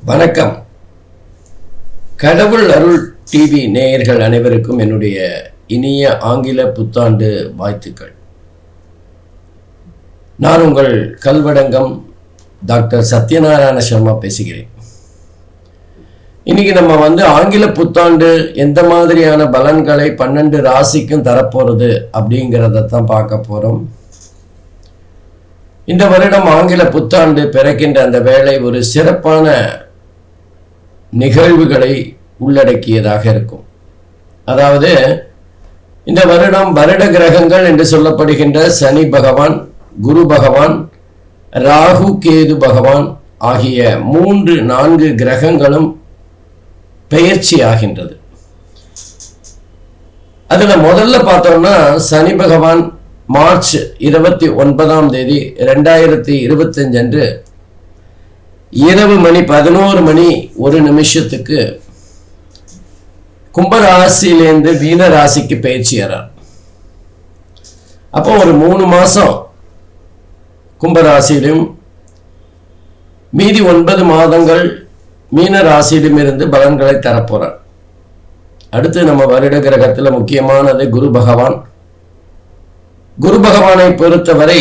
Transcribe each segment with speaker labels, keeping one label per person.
Speaker 1: வணக்கம். கடவுள் அருள் டிவி நேயர்கள் அனைவருக்கும் என்னுடைய இனிய ஆங்கில புத்தாண்டு வாழ்த்துக்கள். நான் உங்கள் கல்வடங்கம் டாக்டர் சத்யநாராயண சர்மா பேசுகிறேன். இன்னைக்கு நம்ம ஆங்கில புத்தாண்டு எந்த மாதிரியான பலன்களை 12 ராசிக்கும் தரப்போறது அப்படிங்கிறத தான் பார்க்க போறோம். இந்த வருடம் ஆங்கில புத்தாண்டு பிறக்கின்ற அந்த வேளை ஒரு சிறப்பான நிகழ்வுகளை உள்ளடக்கியதாக இருக்கும். அதாவது இந்த வருட கிரகங்கள் என்று சொல்லப்படுகின்ற சனி பகவான், குரு பகவான், ராகு கேது பகவான் ஆகிய 3-4 கிரகங்களும் பெயர்ச்சி ஆகின்றது. அதுல முதல்ல பார்த்தோம்னா சனி பகவான் மார்ச் 29ஆம் தேதி 2025 அன்று இரவு 11:01 கும்பராசியிலிருந்து மீன ராசிக்கு பயிற்சியாரார். அப்போ ஒரு 3 மாசம் கும்பராசியிலும் மீதி 9 மாதங்கள் மீன ராசியிலும் இருந்து பலன்களை தரப்போறார். அடுத்து நம்ம வருட கிரகத்தில் முக்கியமானது குரு பகவான். குரு பகவானை பொறுத்தவரை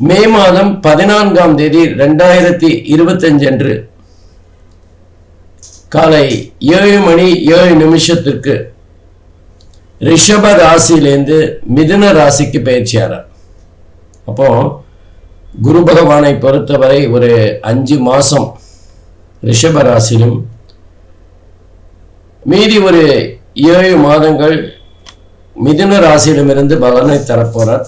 Speaker 1: மே மாதம் 14ஆம் தேதி 2025 அன்று காலை 7:07 ரிஷப ராசியிலிருந்து மிதுன ராசிக்கு பயிற்சியாரார். அப்போ குரு பகவானை பொறுத்தவரை ஒரு 5 மாசம் ரிஷப ராசியிலும் மீதி ஒரு 7 மாதங்கள் மிதுன ராசியிடமிருந்து பலனை தரப்போறார்.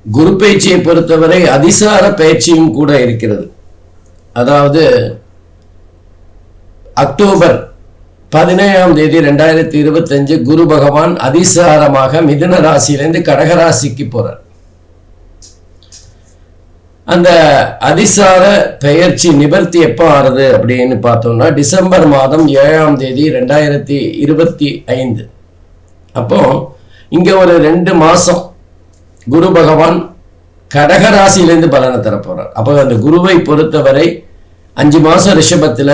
Speaker 1: குரு பயிற்சியை பொறுத்தவரை அதிசார பயிற்சியும் கூட இருக்கிறது. அதாவது அக்டோபர் 17ஆம் தேதி 2025 குரு பகவான் அதிசாரமாக மிதுன ராசியிலிருந்து கடகராசிக்கு போறார். அந்த அதிசார பெயர்ச்சி நிவர்த்தி எப்போ ஆறுது அப்படின்னு பார்த்தோம்னா டிசம்பர் மாதம் 7ஆம் தேதி 2025. அப்போ இங்க ஒரு 2 மாசம் குரு பகவான் கடகராசியிலிருந்து பலனை தரப்போறார். அப்போ அந்த குருவை பொறுத்தவரை 5 மாசம் ரிஷபத்துல,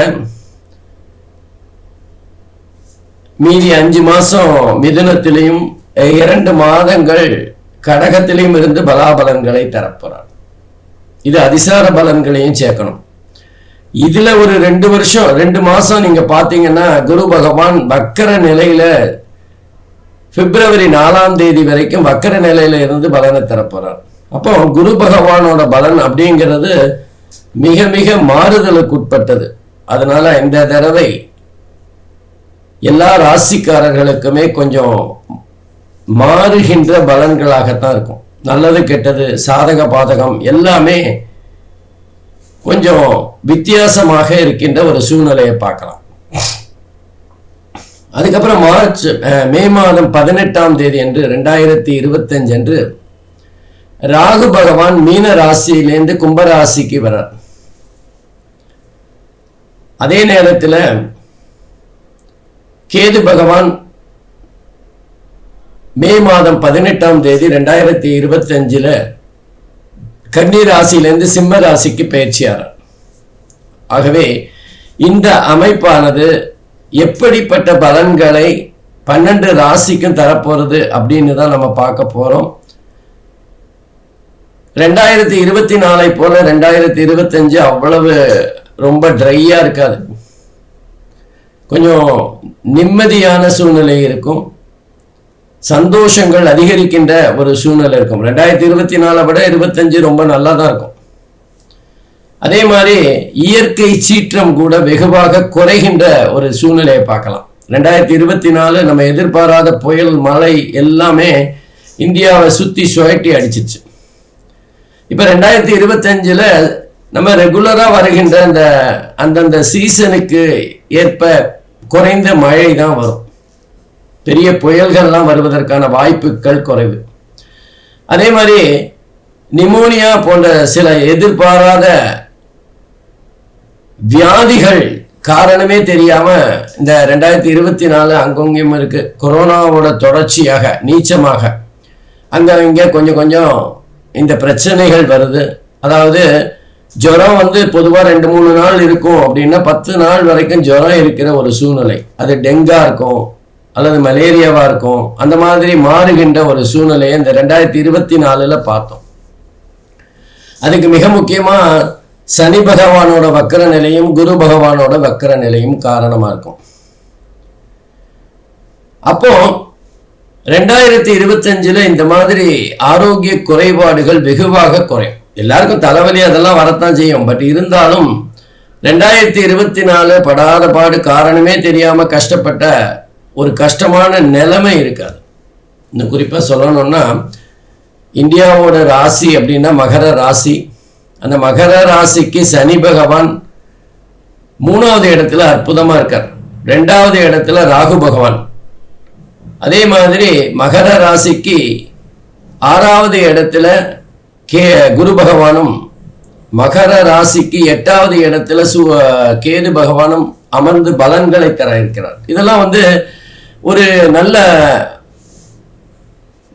Speaker 1: மீதி 5 மாசம் மிதுனத்திலையும் 2 மாதங்கள் கடகத்திலையும் இருந்து பலாபலன்களை தரப்போறார். இது அதிசார பலன்களையும் சேர்க்கணும். இதுல ஒரு 2 வருஷம் 2 மாசம் நீங்க பாத்தீங்கன்னா குரு பகவான் வக்கர நிலையில பிப்ரவரி 4ஆம் தேதி வரைக்கும் வக்கர நிலையில இருந்து பலனை தரப்போறார். அப்போ குரு பகவானோட பலன் அப்படிங்கிறது மிக மிக மாறுதலுக்கு உட்பட்டது. அதனால இந்த தடவை எல்லா ராசிக்காரர்களுக்குமே கொஞ்சம் மாறுகின்ற பலன்களாகத்தான் இருக்கும். நல்லது கெட்டது சாதக பாதகம் எல்லாமே கொஞ்சம் வித்தியாசமாக இருக்கின்ற ஒரு சூழ்நிலையை பார்க்கலாம். அதுக்கப்புறம் மே மாதம் 18ஆம் தேதி அன்று 2025 அன்று ராகு பகவான் மீன ராசியிலிருந்து கும்பராசிக்கு வரார். அதே நேரத்தில் கேது பகவான் மே மாதம் 18ஆம் தேதி 2025 கன்னி ராசியிலிருந்து சிம்ம ராசிக்கு பயிற்சியாரார். ஆகவே இந்த அமைப்பானது எப்படிப்பட்ட பலன்களை 12 ராசிக்கும் தரப்போறது அப்படின்னு தான் நம்ம பார்க்க போறோம். 2024 போல 2025 அவ்வளவு ரொம்ப ட்ரையா இருக்காது. கொஞ்சம் நிம்மதியான சூழ்நிலை இருக்கும். சந்தோஷங்கள் அதிகரிக்கின்ற ஒரு சூழ்நிலை இருக்கும். 2024 விட 25 ரொம்ப நல்லா தான் இருக்கும். அதே மாதிரி இயற்கை சீற்றம் கூட வெகுவாக குறைகின்ற ஒரு சூழ்நிலையை பார்க்கலாம். 2024 நம்ம எதிர்பாராத புயல் மழை எல்லாமே இந்தியாவை சுத்தி சுழட்டி அடிச்சிருச்சு. இப்ப 2025 நம்ம ரெகுலரா வருகின்ற அந்தந்த சீசனுக்கு ஏற்ப குறைந்த மழை தான் வரும். பெரிய புயல்கள்லாம் வருவதற்கான வாய்ப்புகள் குறைவு. அதே மாதிரி நிமோனியா போன்ற சில எதிர்பாராத வியாதிகள் காரணமே தெரியாம இந்த 2024 அங்கொங்கும் இருக்கு. கொரோனாவோட தொடர்ச்சியாக நீச்சமாக அங்க இங்க கொஞ்சம் கொஞ்சம் இந்த பிரச்சனைகள் வருது. அதாவது ஜுரம் வந்து பொதுவாக 2-3 நாள் இருக்கும் அப்படின்னா 10 நாள் வரைக்கும் ஜுரம் இருக்கிற ஒரு சூழ்நிலை. அது டெங்கா இருக்கும் அல்லது மலேரியாவா இருக்கும். அந்த மாதிரி மாறுகின்ற ஒரு சூழ்நிலையை இந்த 2024 பார்த்தோம். அதுக்கு மிக முக்கியமா சனி பகவானோட வக்கர நிலையும் குரு பகவானோட வக்கர நிலையும் காரணமா இருக்கும். அப்போ 2025 இந்த மாதிரி ஆரோக்கிய குறைபாடுகள் வெகுவாக குறையும். எல்லாருக்கும் தலைவலி அதெல்லாம் வரத்தான் செய்யும். பட் இருந்தாலும் 2024 படாத பாடு காரணமே தெரியாம கஷ்டப்பட்ட ஒரு கஷ்டமான நிலைமை இருக்காது. இன்னும் குறிப்பா சொல்லணும்னா இந்தியாவோட ராசி அப்படின்னா மகர ராசி. அந்த மகர ராசிக்கு சனி பகவான் 3வது இடத்துல அற்புதமா இருக்கார். 2வது இடத்துல ராகு பகவான். அதே மாதிரி மகர ராசிக்கு 6வது இடத்துல குரு பகவானும், மகர ராசிக்கு 8வது இடத்துல கேது பகவானும் அமர்ந்து பலன்களை தர இருக்கிறார். இதெல்லாம் வந்து ஒரு நல்ல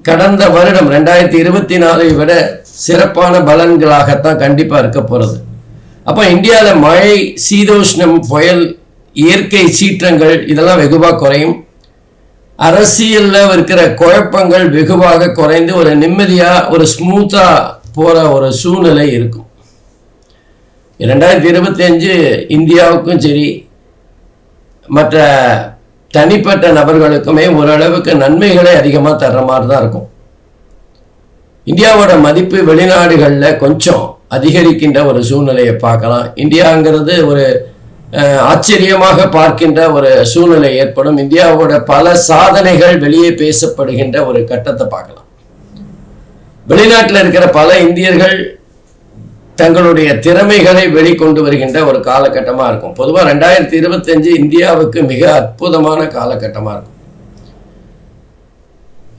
Speaker 1: கடந்த வருடம் 2024 விட சிறப்பான பலன்களாகத்தான் கண்டிப்பா இருக்க போறது. அப்ப இந்தியாவில் மழை, சீதோஷ்ணம், புயல், இயற்கை சீற்றங்கள் இதெல்லாம் வெகுவாக குறையும். அரசியல்ல இருக்கிற குழப்பங்கள் வெகுவாக குறைந்து ஒரு நிம்மதியா ஒரு ஸ்மூத்தா போற ஒரு சூழ்நிலை இருக்கும். 2025 இந்தியாவுக்கும் சரி மற்ற தனிப்பட்ட நபர்களுக்குமே ஓரளவுக்கு நன்மைகளை அதிகமாக தர்ற மாதிரி தான் இருக்கும். இந்தியாவோட மதிப்பு வெளிநாடுகளில் கொஞ்சம் அதிகரிக்கின்ற ஒரு சூழ்நிலையை பார்க்கலாம். இந்தியாங்கிறது ஒரு ஆச்சரியமாக பார்க்கின்ற ஒரு சூழ்நிலை ஏற்படும். இந்தியாவோட பல சாதனைகள் வெளியே பேசப்படுகின்ற ஒரு கட்டத்தை பார்க்கலாம். வெளிநாட்டில் இருக்கிற பல இந்தியர்கள் தங்களுடைய திறமைகளை வெளிக்கொண்டு வருகின்ற ஒரு காலகட்டமாக இருக்கும். பொதுவாக 2025 இந்தியாவுக்கு மிக அற்புதமான காலகட்டமாக இருக்கும்.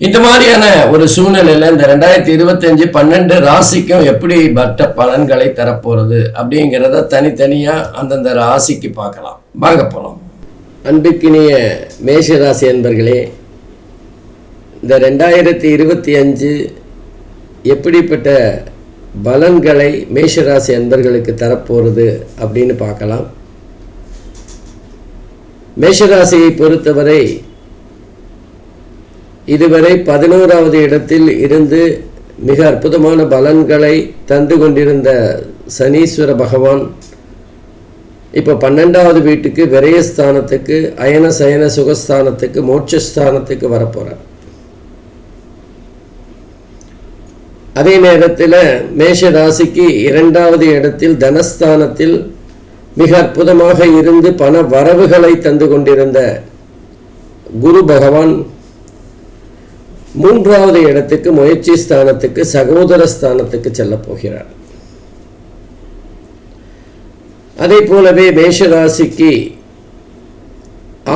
Speaker 1: இந்த மாதிரியான ஒரு சூழ்நிலையில் இந்த 2025 12 ராசிக்கும் எப்படி பட்ட பலன்களை தரப்போறது அப்படிங்கிறத தனித்தனியாக அந்தந்த ராசிக்கு பார்க்கலாம். வாங்க போகலாம். அன்புக்கினிய மேஷ ராசி அன்பர்களே, இந்த 2025 எப்படிப்பட்ட பலன்களை மேஷராசி அன்பர்களுக்கு தரப்போகிறது அப்படின்னு பார்க்கலாம். மேஷராசியை பொறுத்தவரை இதுவரை 11வது இடத்தில் இருந்து மிக அற்புதமான பலன்களை தந்து கொண்டிருந்த சனீஸ்வர பகவான் இப்போ 12வது வீட்டுக்கு, விரயஸ்தானத்துக்கு, அயன சயன சுகஸ்தானத்துக்கு, மோட்சஸ்தானத்துக்கு வரப்போறார். அதே நேரத்தில் மேஷ ராசிக்கு 2வது இடத்தில் தனஸ்தானத்தில் மிக அற்புதமாக இருந்து பண வரவுகளை தந்து கொண்டிருந்த குரு பகவான் 3வது இடத்துக்கு, முயற்சி ஸ்தானத்துக்கு, சகோதர ஸ்தானத்துக்கு செல்ல போகிறார். அதே போலவே மேஷ ராசிக்கு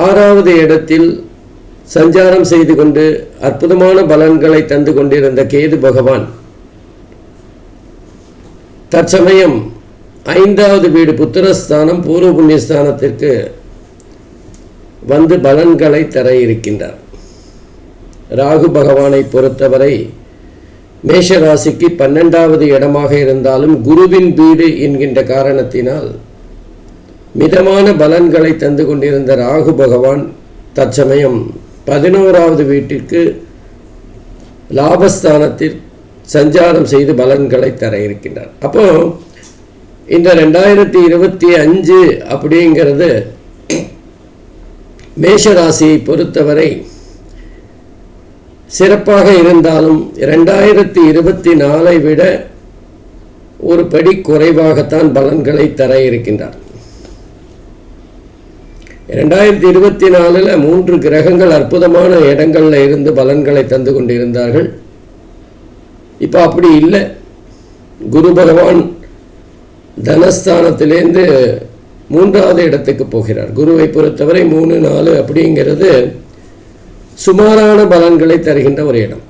Speaker 1: 6வது இடத்தில் சஞ்சாரம் செய்து கொண்டு அற்புதமான பலன்களை தந்து கொண்டிருந்த கேது பகவான் தற்சமயம் 5வது வீடு புத்திரஸ்தானம், பூர்வ புண்ணியஸ்தானத்திற்கு வந்து பலன்களை தர இருக்கின்றார். ராகு பகவானை பொறுத்தவரை மேஷ ராசிக்கு 12வது இடமாக இருந்தாலும் குருவின் வீடு என்கின்ற காரணத்தினால் மிதமான பலன்களை தந்து கொண்டிருந்த ராகு பகவான் தற்சமயம் 11வது வீட்டிற்கு லாபஸ்தானத்தில் சஞ்சாரம் செய்து பலன்களை தர இருக்கின்றார். அப்போ இந்த 2025 அப்படிங்கிறது மேஷராசியை பொறுத்தவரை சிறப்பாக இருந்தாலும் 2024 விட ஒரு படி குறைவாகத்தான் பலன்களை தர இருக்கின்றார். 2024 3 கிரகங்கள் அற்புதமான இடங்கள்ல இருந்து பலன்களை தந்து கொண்டிருந்தார்கள். இப்போ அப்படி இல்லை. குரு பகவான் தனஸ்தானத்திலேருந்து 3வது இடத்துக்கு போகிறார். குருவை பொறுத்தவரை 3, 4 அப்படிங்கிறது சுமாரான பலன்களை தருகின்ற ஒரு இடம்.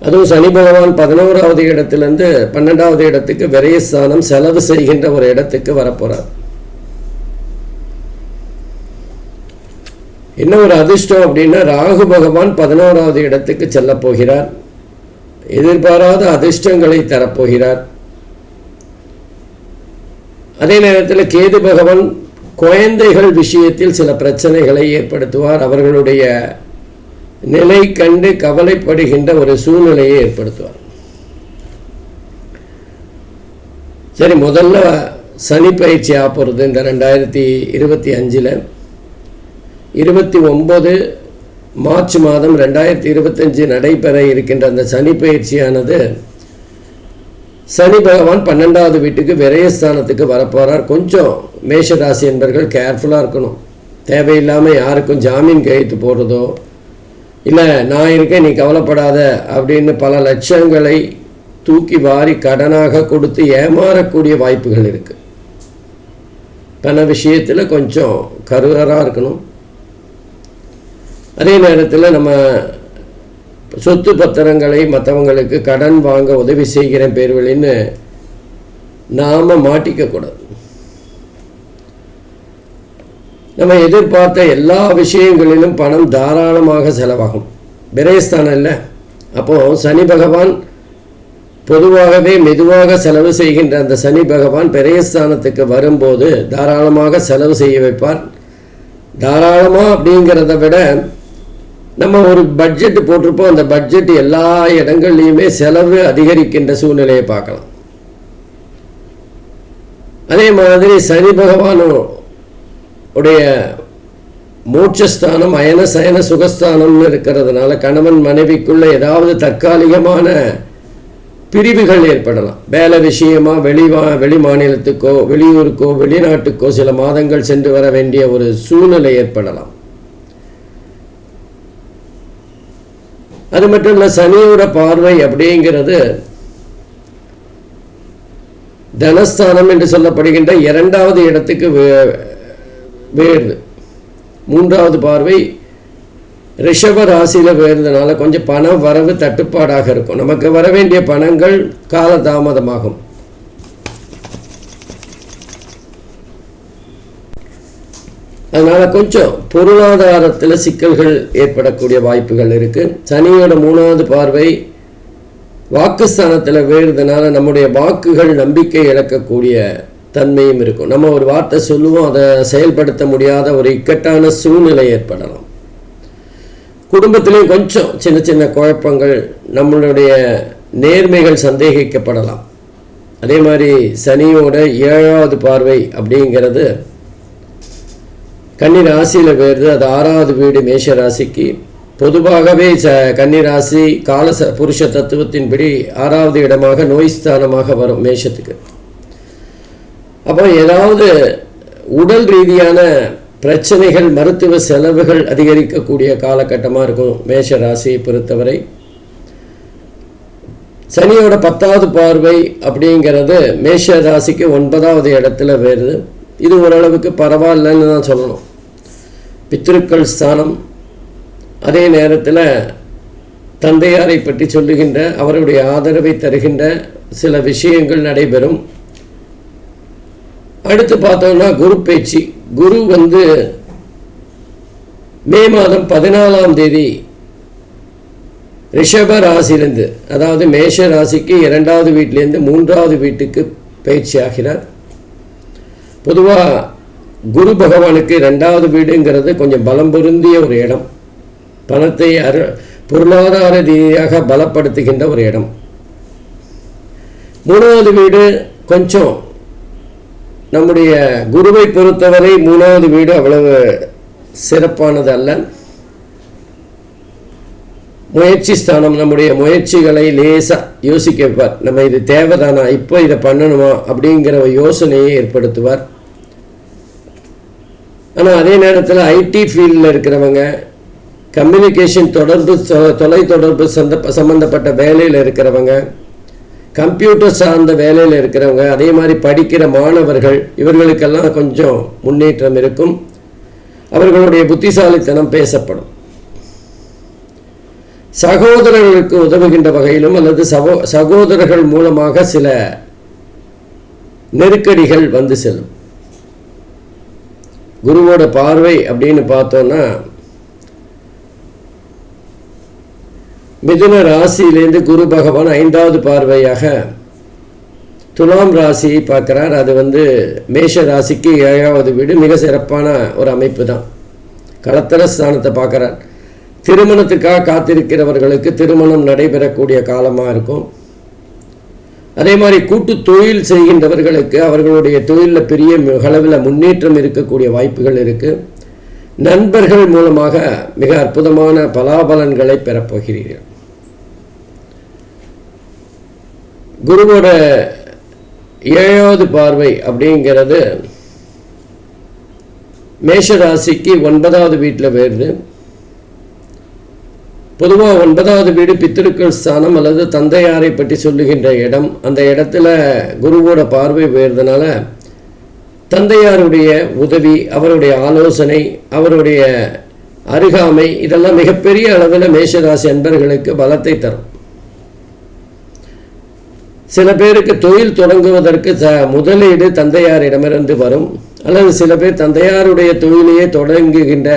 Speaker 1: அதுவும் சனி பகவான் 11வது இடத்திலிருந்து 12வது இடத்துக்கு விரயஸ்தானம், செலவு செய்கின்ற ஒரு இடத்துக்கு வரப்போறார். என்ன ஒரு அதிர்ஷ்டம் அப்படின்னா ராகு பகவான் 11வது இடத்துக்கு செல்ல போகிறார். எதிர்பாராத அதிர்ஷ்டங்களை தரப்போகிறார். அதே நேரத்தில் கேது பகவான் குழந்தைகள் விஷயத்தில் சில பிரச்சனைகளை ஏற்படுத்துவார். அவர்களுடைய நிலை கண்டு கவலைப்படுகின்ற ஒரு சூழ்நிலையை ஏற்படுத்துவார். சரி, முதல்ல சனி பயிற்சி ஆப்போகிறது இந்த 2025 29 மார்ச் மாதம் 2025 நடைபெற இருக்கின்ற அந்த சனி பயிற்சியானது சனி பகவான் 12வது வீட்டுக்கு விரயஸ்தானத்துக்கு வரப்போகிறார். கொஞ்சம் மேஷராசி என்பர்கள் கேர்ஃபுல்லாக இருக்கணும். தேவையில்லாமல் யாருக்கும் ஜாமீன் கையெழுத்து போடுறதோ இல்லை நான் இருக்கேன் நீ கவலைப்படாத அப்படின்னு பல லட்சங்களை தூக்கி வாரி கடனாக கொடுத்து ஏமாறக்கூடிய வாய்ப்புகள் இருக்குது. பண விஷயத்தில் கொஞ்சம் கருவராக இருக்கணும். அதே நேரத்தில் நம்ம சொத்து பத்திரங்களை மற்றவங்களுக்கு கடன் வாங்க உதவி செய்கிற பேர்வழின்னு நாம் மாட்டிக்கக்கூடாது. நம்ம எதிர்பார்த்த எல்லா விஷயங்களிலும் பணம் தாராளமாக செலவாகும். விரயஸ்தானம் இல்லை. அப்போது சனி பகவான் பொதுவாகவே மெதுவாக செலவு செய்கின்ற அந்த சனி பகவான் விரயஸ்தானத்துக்கு வரும்போது தாராளமாக செலவு செய்ய வைப்பார். தாராளமாக அப்படிங்கிறத விட நம்ம ஒரு பட்ஜெட் போட்டிருப்போம். அந்த பட்ஜெட் எல்லா இடங்கள்லையுமே செலவு அதிகரிக்கின்ற சூழ்நிலையை பார்க்கலாம். அதே மாதிரி சனி பகவானுடைய மோட்சஸ்தானம் அயன சயன சுகஸ்தானம்னு இருக்கிறதுனால கணவன் மனைவிக்குள்ள ஏதாவது தற்காலிகமான பிரிவுகள் ஏற்படலாம். வேலை விஷயமா வெளி மாநிலத்துக்கோ வெளியூருக்கோ வெளிநாட்டுக்கோ சில மாதங்கள் சென்று வர வேண்டிய ஒரு சூழ்நிலை ஏற்படலாம். அது மட்டும் இல்லை, சனியோட பார்வை அப்படிங்கிறது தனஸ்தானம் என்று சொல்லப்படுகின்ற 2வது இடத்துக்கு வேறுது. 3வது பார்வை ரிஷப ராசியில் வேறுதுனால கொஞ்சம் பண வரவு தட்டுப்பாடாக இருக்கும். நமக்கு வர வேண்டிய பணங்கள் காலதாமதமாகும். அதனால் கொஞ்சம் பொருளாதாரத்தில் சிக்கல்கள் ஏற்படக்கூடிய வாய்ப்புகள் இருக்குது. சனியோட 3வது பார்வை வாக்குஸ்தானத்தில் வேறுதுனால நம்முடைய வாக்குகள் நம்பிக்கை இழக்கக்கூடிய தன்மையும் இருக்கும். நம்ம ஒரு வார்த்தை சொல்லுவோம், அதை செயல்படுத்த முடியாத ஒரு இக்கட்டான சூழ்நிலை ஏற்படலாம். குடும்பத்திலையும் கொஞ்சம் சின்ன சின்ன குழப்பங்கள், நம்மளுடைய நேர்மைகள் சந்தேகிக்கப்படலாம். அதே மாதிரி சனியோட 7வது பார்வை அப்படிங்கிறது கன்னி ராசியில் வருது. அது 6வது வீடு மேஷ ராசிக்கு. பொதுவாகவே கன்னி ராசி புருஷ தத்துவத்தின்படி 6வது இடமாக நோய் ஸ்தானமாக வரும் மேஷத்துக்கு. அப்போ ஏதாவது உடல் ரீதியான பிரச்சனைகள், மருத்துவ செலவுகள் அதிகரிக்கக்கூடிய காலகட்டமாக இருக்கும் மேஷ ராசியை பொறுத்தவரை. சனியோட 10வது பார்வை அப்படிங்கிறது மேஷ ராசிக்கு 9வது இடத்துல வருது. இது ஓரளவுக்கு பரவாயில்லன்னு தான் சொல்லணும். பித்ருக்கள் ஸ்தானம். அதே நேரத்தில் தந்தையாரை பற்றி சொல்லுகின்ற, அவருடைய ஆதரவை தருகின்ற சில விஷயங்கள் நடைபெறும். அடுத்து பார்த்தோம்னா குரு பேச்சு. குரு மே மாதம் 14ஆம் தேதி ரிஷப ராசியிலிருந்து, அதாவது மேஷ ராசிக்கு 2வது வீட்டிலேருந்து 3வது வீட்டுக்கு பயிற்சி ஆகிறார். பொதுவாக குரு பகவானுக்கு 2வது வீடுங்கிறது கொஞ்சம் பலம் பொருந்திய ஒரு இடம். பணத்தை பொருளாதார ரீதியாக பலப்படுத்துகின்ற ஒரு இடம். 3வது வீடு கொஞ்சம் நம்முடைய குருவை பொறுத்தவரை 3வது வீடு அவ்வளவு சிறப்பானது அல்ல. முயற்சி ஸ்தானம். நம்முடைய முயற்சிகளை லேசாக யோசிக்க வைப்பார். நம்ம இது தேவைதானா, இப்போ இதை பண்ணணுமா அப்படிங்கிற ஒரு யோசனையை ஏற்படுத்துவார். ஆனால் அதே நேரத்தில் ஐடி ஃபீல்டில் இருக்கிறவங்க, கம்யூனிகேஷன் தொலைத்தொடர்பு சம்பந்தப்பட்ட வேலையில் இருக்கிறவங்க, கம்ப்யூட்டர் சார்ந்த வேலையில் இருக்கிறவங்க, அதே மாதிரி படிக்கிற மாணவர்கள், இவர்களுக்கெல்லாம் கொஞ்சம் முன்னேற்றம் இருக்கும். அவர்களுடைய புத்திசாலித்தனம் பேசப்படும். சகோதரர்களுக்கு உதவுகின்ற வகையிலும் அல்லது சகோதரர்கள் மூலமாக சில நெருக்கடிகள் வந்து செல்லும். குருவோட பார்வை அப்படின்னு பார்த்தோன்னா மிதுன ராசியிலேருந்து குரு பகவான் 5வது பார்வையாக துலாம் ராசியை பார்க்குறார். அது மேஷ ராசிக்கு 7வது வீடு. மிக சிறப்பான ஒரு அமைப்பு தான். களத்திர ஸ்தானத்தை பார்க்குறார். திருமணத்துக்காக காத்திருக்கிறவர்களுக்கு திருமணம் நடைபெறக்கூடிய காலமாக இருக்கும். அதே மாதிரி கூட்டு தொழில் செய்கின்றவர்களுக்கு அவர்களுடைய தொழிலில் பெரிய அளவில் முன்னேற்றம் இருக்கக்கூடிய வாய்ப்புகள் இருக்குது. நண்பர்கள் மூலமாக மிக அற்புதமான பலாபலன்களை பெறப்போகிறீர்கள். குருவோட 7வது பார்வை அப்படிங்கிறது மேஷ ராசிக்கு 9வது வீட்டில் வருது. பொதுவாக 9வது வீடு பித்திருக்கள் ஸ்தானம் அல்லது தந்தையாரை பற்றி சொல்லுகின்ற இடம். அந்த இடத்துல குருவோட பார்வை வருதுனால தந்தையாருடைய உதவி, அவருடைய ஆலோசனை, அவருடைய அருகாமை இதெல்லாம் மிகப்பெரிய அளவில் மேஷராசி அன்பர்களுக்கு பலத்தை தரும். சில பேருக்கு தொழில் தொடங்குவதற்கு முதலீடு தந்தையாரிடமிருந்து வரும். அல்லது சில பேர் தந்தையாருடைய தொழிலையே தொடங்குகின்ற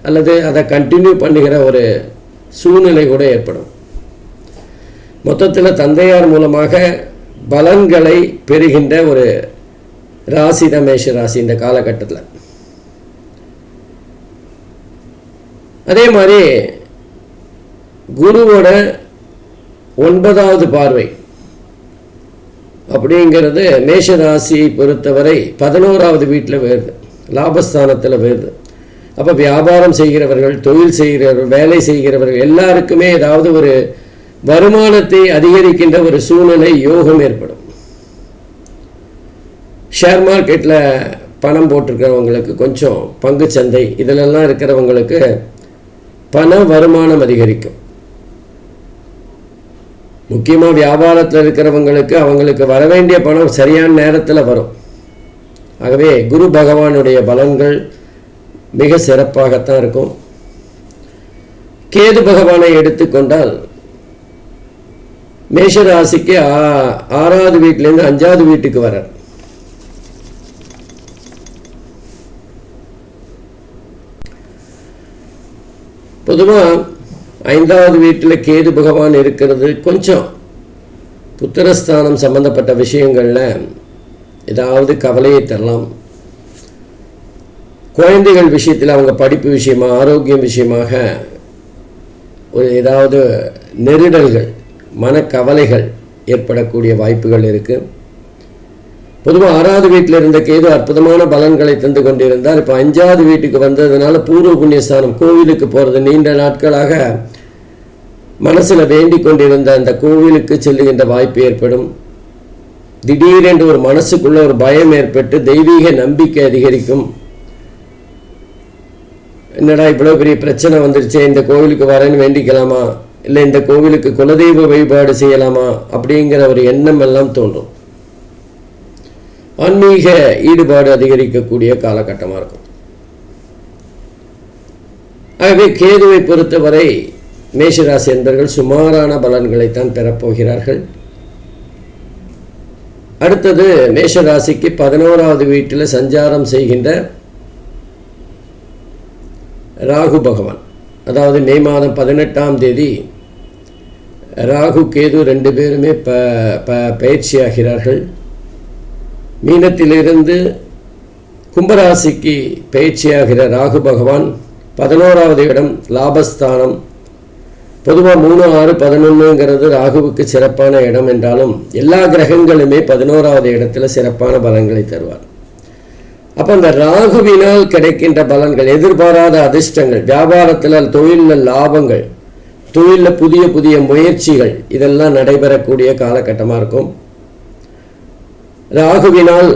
Speaker 1: அல்லது அதை கண்டினியூ பண்ணுகிற ஒரு சூழ்நிலை கூட ஏற்படும். மொத்தத்தில் தந்தையார் மூலமாக பலன்களை பெறுகின்ற ஒரு ராசி தான் மேஷ ராசி இந்த காலகட்டத்தில். அதே மாதிரி குருவோட 9வது பார்வை அப்படிங்கிறது மேஷ ராசியை பொறுத்தவரை 11வது வீட்டில் வருது, லாபஸ்தானத்தில் வருது. அப்போ வியாபாரம் செய்கிறவர்கள், தொழில் செய்கிறவர்கள், வேலை செய்கிறவர்கள் எல்லாருக்குமே ஏதாவது ஒரு வருமானத்தை அதிகரிக்கின்ற ஒரு சூழ்நிலை யோகம் ஏற்படும். ஷேர் மார்க்கெட்டில் பணம் போட்டிருக்கிறவங்களுக்கு, கொஞ்சம் பங்கு சந்தை இதிலெல்லாம் இருக்கிறவங்களுக்கு பண வருமானம் அதிகரிக்கும். முக்கியமாக வியாபாரத்தில் இருக்கிறவங்களுக்கு அவங்களுக்கு வர வேண்டிய பணம் சரியான நேரத்தில் வரும். ஆகவே குரு பகவானுடைய பலன்கள் மிக சிறப்பாகத்தான் இருக்கும். கேது பகவானை எடுத்துக்கொண்டால் மேஷராசிக்கு 6வது வீட்டிலேருந்து 5வது வீட்டுக்கு வரார். பொதுவாக 5வது வீட்டில் கேது பகவான் இருக்கிறது கொஞ்சம் புத்திரஸ்தானம் சம்பந்தப்பட்ட விஷயங்களில் ஏதாவது கவலையை தரலாம். குழந்தைகள் விஷயத்தில் அவங்க படிப்பு விஷயமாக, ஆரோக்கியம் விஷயமாக ஒரு ஏதாவது நெருடல்கள், மனக்கவலைகள் ஏற்படக்கூடிய வாய்ப்புகள் இருக்குது. பொதுவாக 6வது வீட்டில் இருந்த கேது அற்புதமான பலன்களை தந்து கொண்டிருந்தார். இப்போ 5வது வீட்டுக்கு வந்ததுனால பூர்வ புண்ணியஸ்தானம், கோவிலுக்கு போகிறது. நீண்ட நாட்களாக மனசில் வேண்டிக் கொண்டிருந்த அந்த கோவிலுக்கு செல்லுகின்ற வாய்ப்பு ஏற்படும். திடீரென்று ஒரு மனசுக்குள்ள ஒரு பயம் ஏற்பட்டு தெய்வீக நம்பிக்கை அதிகரிக்கும். என்னடா இவ்வளோ பெரிய பிரச்சனை வந்துருச்சே, இந்த கோவிலுக்கு வரேன்னு வேண்டிக்கலாமா, இல்லை இந்த கோவிலுக்கு குலதெய்வ வழிபாடு செய்யலாமா அப்படிங்கிற ஒரு எண்ணம் எல்லாம் தோன்றும். ஆன்மீக ஈடுபாடு அதிகரிக்கக்கூடிய காலகட்டமாக இருக்கும். ஆகவே கேதுவை பொறுத்தவரை மேஷராசி என்பவர்கள் சுமாரான பலன்களைத்தான் பெறப்போகிறார்கள். அடுத்தது மேஷராசிக்கு 11வது வீட்டில் சஞ்சாரம் செய்கின்ற ராகு பகவான். அதாவது மே மாதம் 18ஆம் தேதி ராகு கேது 2 பேருமே பயிற்சியாகிறார்கள். மீனத்திலிருந்து கும்பராசிக்கு பயிற்சியாகிற ராகு பகவான் 11வது இடம் லாபஸ்தானம். பொதுவாக 3, 6, 11ங்கிறது ராகுவுக்கு சிறப்பான இடம் என்றாலும் எல்லா கிரகங்களுமே 11வது இடத்துல சிறப்பான பலன்களை தருவார். அப்போ அந்த ராகுவினால் கிடைக்கின்ற பலன்கள், எதிர்பாராத அதிர்ஷ்டங்கள், வியாபாரத்தில் தொழிலில் லாபங்கள், தொழிலில் புதிய புதிய முயற்சிகள் இதெல்லாம் நடைபெறக்கூடிய காலகட்டமாக இருக்கும். ராகுவினால்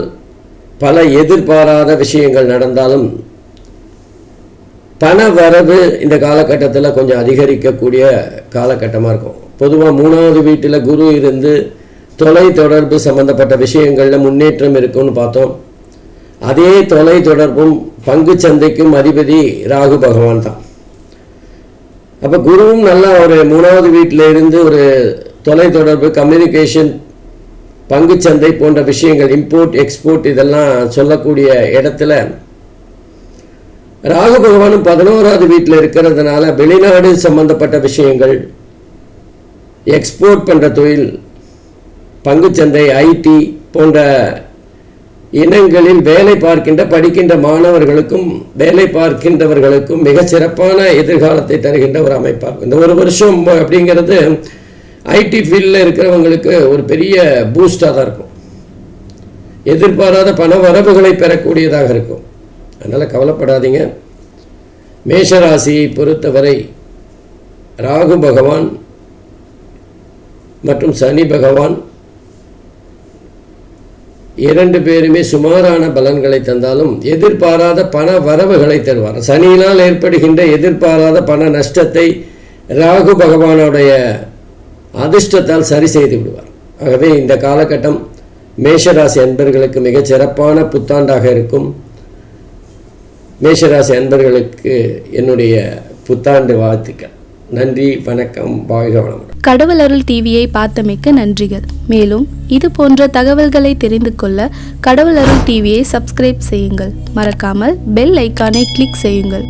Speaker 1: பல எதிர்பாராத விஷயங்கள் நடந்தாலும் பண வரவு இந்த காலகட்டத்தில் கொஞ்சம் அதிகரிக்கக்கூடிய காலகட்டமாக இருக்கும். பொதுவாக 3வது வீட்டில் குரு இருந்து தொலை தொடர்பு சம்பந்தப்பட்ட விஷயங்களில் முன்னேற்றம் இருக்குன்னு பார்த்தோம். அதே தொலை தொடர்பும் பங்கு சந்தைக்கும் அதிபதி ராகு பகவான் தான். அப்போ குருவும் நல்லா ஒரு 3வது வீட்டில் இருந்து ஒரு தொலை தொடர்பு, கம்யூனிகேஷன், பங்குச்சந்தை போன்ற விஷயங்கள், இம்போர்ட் எக்ஸ்போர்ட் இதெல்லாம் சொல்லக்கூடிய இடத்துல ராகு பகவானும் 11வது வீட்டில் இருக்கிறதுனால வெளிநாடு சம்பந்தப்பட்ட விஷயங்கள், எக்ஸ்போர்ட் பண்ணுற தொழில், பங்குச்சந்தை, ஐடி போன்ற இனங்களில் வேலை பார்க்கின்ற படிக்கின்ற மாணவர்களுக்கும் வேலை பார்க்கின்றவர்களுக்கும் மிகச்சிறப்பான எதிர்காலத்தை தருகின்ற ஒரு அமைப்பாகும். இந்த ஒரு வருஷம் அப்படிங்கிறது ஐடி ஃபீல்டில் இருக்கிறவங்களுக்கு ஒரு பெரிய பூஸ்டாக தான் இருக்கும். எதிர்பாராத பண வரவுகளை பெறக்கூடியதாக இருக்கும். அதனால் கவலைப்படாதீங்க. மேஷராசியை பொறுத்தவரை ராகு பகவான் மற்றும் சனி பகவான் 2 பேருமே சுமாரான பலன்களை தந்தாலும் எதிர்பாராத பண வரவுகளை தருவார். சனியினால் ஏற்படுகின்ற எதிர்பாராத பண நஷ்டத்தை ராகு பகவானுடைய அதிர்ஷ்டத்தால் சரி செய்து விடுவார். ஆகவே இந்த காலகட்டம் மேஷராசி அன்பர்களுக்கு மிகச் சிறப்பான புத்தாண்டாக இருக்கும். மேஷராசி அன்பர்களுக்கு என்னுடைய புத்தாண்டு வாழ்த்துக்கள். நன்றி, வணக்கம், வாழ்க வளமுடன்.
Speaker 2: கடவுள் அருள் டிவியை பார்த்தமைக்கு நன்றிகள். மேலும் இது போன்ற தகவல்களை தெரிந்து கொள்ள கடவுள் அருள் டிவியை சப்ஸ்கிரைப் செய்யுங்கள். மறக்காமல் பெல் ஐக்கானை கிளிக் செய்யுங்கள்.